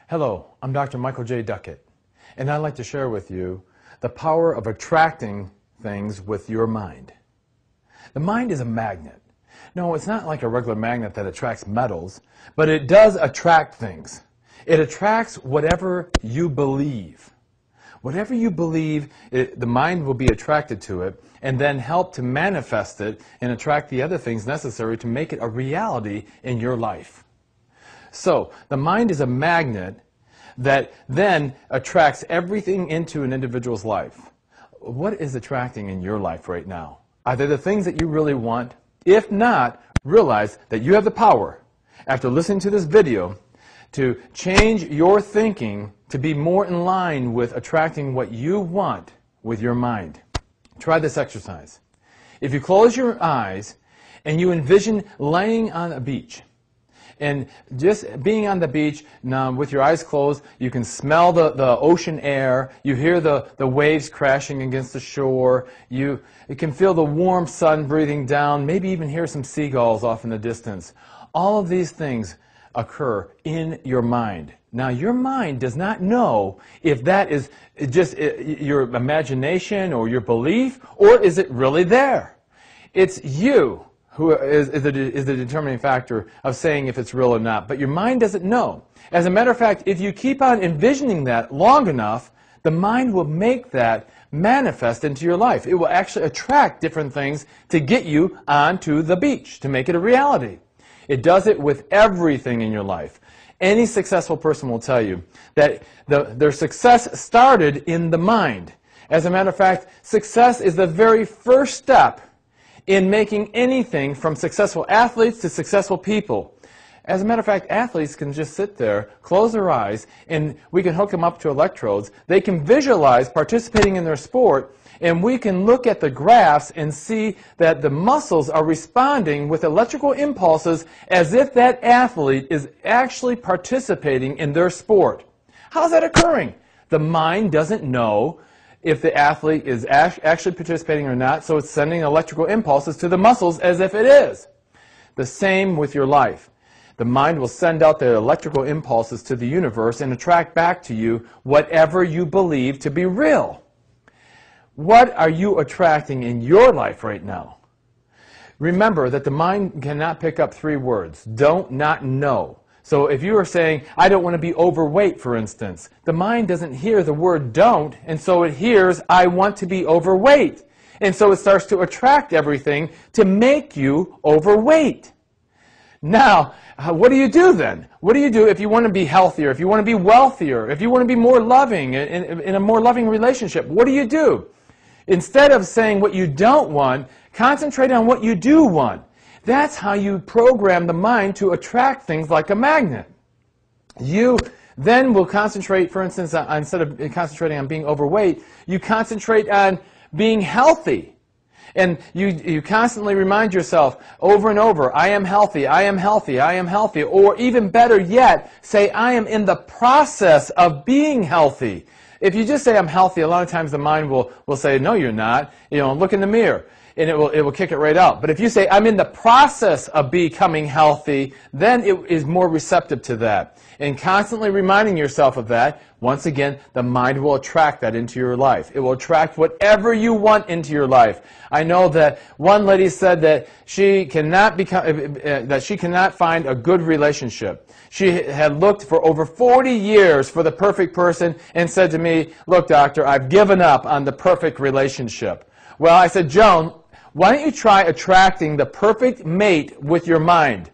Hello, I'm Dr. Michael J. Duckett, and I'd like to share with you the power of attracting things with your mind. The mind is a magnet. No, it's not like a regular magnet that attracts metals, but it does attract things. It attracts whatever you believe. Whatever you believe, the mind will be attracted to it and then help to manifest it and attract the other things necessary to make it a reality in your life. So, the mind is a magnet that then attracts everything into an individual's life. What is attracting in your life right now? Are they the things that you really want? If not, realize that you have the power, after listening to this video, to change your thinking to be more in line with attracting what you want with your mind. Try this exercise. If you close your eyes and you envision laying on a beach, and just being on the beach, now with your eyes closed, you can smell the ocean air, you hear the waves crashing against the shore, you can feel the warm sun breathing down, maybe even hear some seagulls off in the distance. All of these things occur in your mind. Now, your mind does not know if that is just your imagination or your belief, or is it really there. It's you who is the determining factor of saying if it's real or not. But your mind doesn't know. As a matter of fact, if you keep on envisioning that long enough, the mind will make that manifest into your life. It will actually attract different things to get you onto the beach, to make it a reality. It does it with everything in your life. Any successful person will tell you that their success started in the mind. As a matter of fact, success is the very first step in making anything from successful athletes to successful people. As a matter of fact, athletes can just sit there, close their eyes, and we can hook them up to electrodes. They can visualize participating in their sport, and we can look at the graphs and see that the muscles are responding with electrical impulses as if that athlete is actually participating in their sport. How's that occurring? The mind doesn't know if the athlete is actually participating or not, so it's sending electrical impulses to the muscles as if it is. The same with your life. The mind will send out the electrical impulses to the universe and attract back to you whatever you believe to be real. What are you attracting in your life right now? Remember that the mind cannot pick up three words: don't, not, know. So if you are saying, I don't want to be overweight, for instance, the mind doesn't hear the word don't, and so it hears, I want to be overweight. And so it starts to attract everything to make you overweight. Now, what do you do then? What do you do if you want to be healthier, if you want to be wealthier, if you want to be more loving, in a more loving relationship? What do? Instead of saying what you don't want, concentrate on what you do want. That's how you program the mind to attract things like a magnet. You then will concentrate, for instance, instead of concentrating on being overweight, you concentrate on being healthy. And you constantly remind yourself over and over, I am healthy, I am healthy, I am healthy. Or even better yet, say, I am in the process of being healthy. If you just say I'm healthy, a lot of times the mind will say, no, you're not. Look in the mirror. And it will kick it right out. But if you say, I'm in the process of becoming healthy, then it is more receptive to that. And constantly reminding yourself of that, once again, the mind will attract that into your life. It will attract whatever you want into your life. I know that one lady said that she cannot find a good relationship. She had looked for over 40 years for the perfect person and said to me, look, doctor, I've given up on the perfect relationship. Well, I said, Joan, why don't you try attracting the perfect mate with your mind?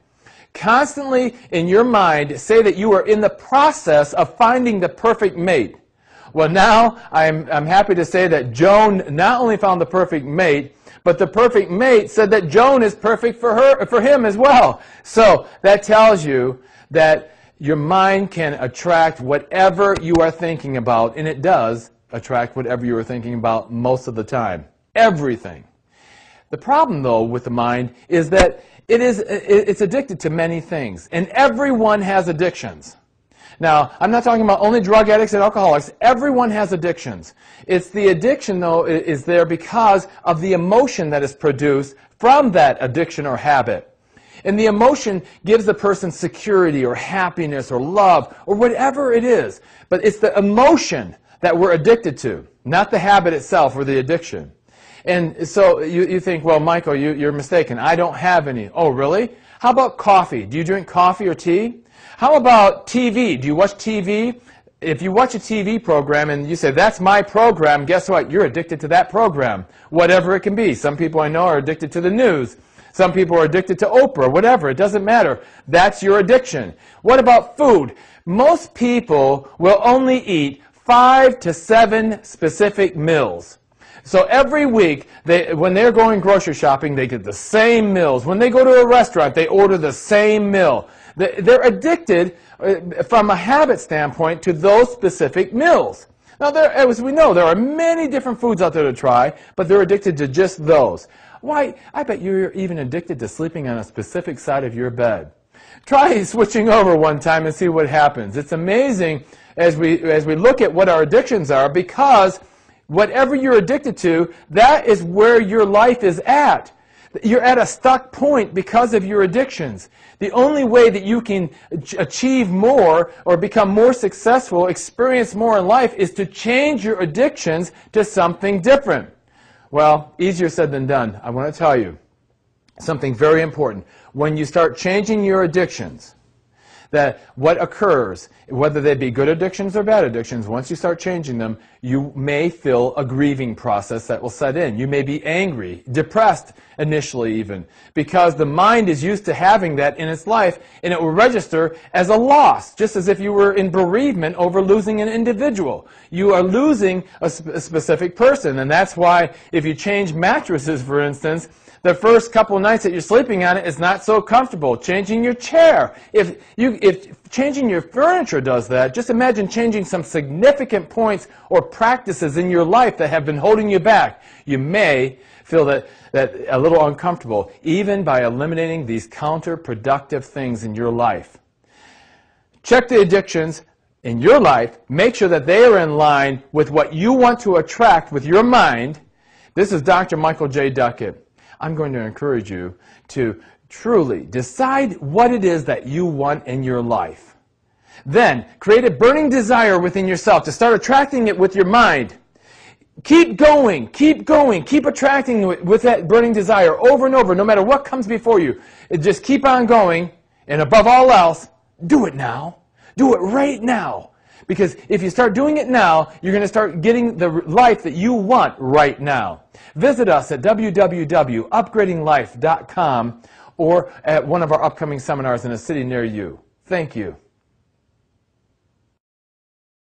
Constantly in your mind say that you are in the process of finding the perfect mate. Well, now I'm happy to say that Joan not only found the perfect mate, but the perfect mate said that Joan is perfect for him as well. So that tells you that your mind can attract whatever you are thinking about, and it does attract whatever you are thinking about most of the time. Everything. The problem, though, with the mind is that it's addicted to many things, and everyone has addictions. Now, I'm not talking about only drug addicts and alcoholics. Everyone has addictions. It's the addiction, though, is there because of the emotion that is produced from that addiction or habit. And the emotion gives the person security or happiness or love or whatever it is. But it's the emotion that we're addicted to, not the habit itself or the addiction. And so you think, well, Michael, you're mistaken. I don't have any. Oh, really? How about coffee? Do you drink coffee or tea? How about TV? Do you watch TV? If you watch a TV program and you say, that's my program, guess what? You're addicted to that program, whatever it can be. Some people I know are addicted to the news. Some people are addicted to Oprah, whatever. It doesn't matter. That's your addiction. What about food? Most people will only eat 5 to 7 specific meals. So every week, when they're going grocery shopping, they get the same meals. When they go to a restaurant, they order the same meal. They're addicted from a habit standpoint to those specific meals. Now, as we know, there are many different foods out there to try, but they're addicted to just those. Why? I bet you're even addicted to sleeping on a specific side of your bed. Try switching over one time and see what happens. It's amazing as we look at what our addictions are, because whatever you're addicted to, that is where your life is at. You're at a stuck point because of your addictions. The only way that you can achieve more or become more successful, experience more in life, is to change your addictions to something different. Well, easier said than done. I want to tell you something very important. When you start changing your addictions, that what occurs, whether they be good addictions or bad addictions, once you start changing them, you may feel a grieving process that will set in. You may be angry, depressed initially even, because the mind is used to having that in its life, and it will register as a loss, just as if you were in bereavement over losing an individual. You are losing a specific person, and that's why if you change mattresses, for instance, the first couple of nights that you're sleeping on it is not so comfortable. Changing your chair. If changing your furniture does that, just imagine changing some significant points or practices in your life that have been holding you back. You may feel that a little uncomfortable, even by eliminating these counterproductive things in your life. Check the addictions in your life. Make sure that they are in line with what you want to attract with your mind. This is Dr. Michael J. Duckett. I'm going to encourage you to truly decide what it is that you want in your life. Then, create a burning desire within yourself to start attracting it with your mind. Keep going, keep attracting it with that burning desire over and over, no matter what comes before you. Just keep on going, and above all else, do it now. Do it right now. Because if you start doing it now, you're going to start getting the life that you want right now. Visit us at www.upgradinglife.com or at one of our upcoming seminars in a city near you. Thank you.